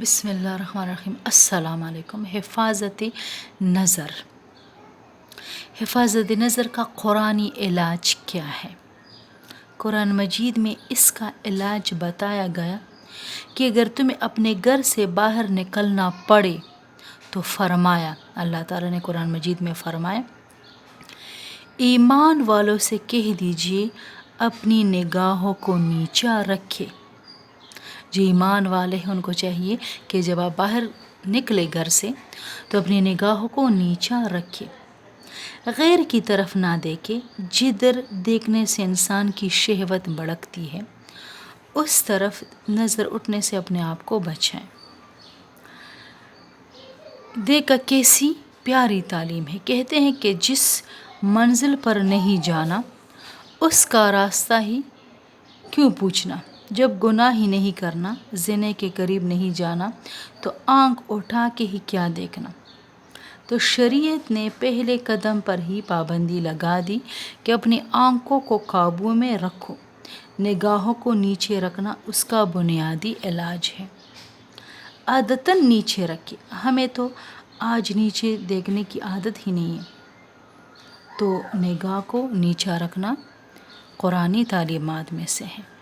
بسم اللہ الرحمن الرحیم۔ السلام علیکم۔ حفاظت نظر کا قرآنی علاج کیا ہے؟ قرآن مجید میں اس کا علاج بتایا گیا کہ اگر تمہیں اپنے گھر سے باہر نکلنا پڑے تو فرمایا، اللہ تعالیٰ نے قرآن مجید میں فرمایا، ایمان والوں سے کہہ دیجئے اپنی نگاہوں کو نیچا رکھے۔ جو ایمان والے ہیں ان کو چاہیے کہ جب آپ باہر نکلے گھر سے تو اپنی نگاہوں کو نیچا رکھے، غیر کی طرف نہ دیکھے۔ جدھر دیکھنے سے انسان کی شہوت بڑھتی ہے اس طرف نظر اٹھنے سے اپنے آپ کو بچائیں۔ دیکھا کیسی پیاری تعلیم ہے۔ کہتے ہیں کہ جس منزل پر نہیں جانا اس کا راستہ ہی کیوں پوچھنا، جب گناہ ہی نہیں کرنا، زنا کے قریب نہیں جانا تو آنکھ اٹھا کے ہی کیا دیکھنا۔ تو شریعت نے پہلے قدم پر ہی پابندی لگا دی کہ اپنی آنکھوں کو قابو میں رکھو۔ نگاہوں کو نیچے رکھنا اس کا بنیادی علاج ہے۔ عادتاً نیچے رکھے۔ ہمیں تو آج نیچے دیکھنے کی عادت ہی نہیں ہے، تو نگاہ کو نیچا رکھنا قرآنی تعلیمات میں سے ہے۔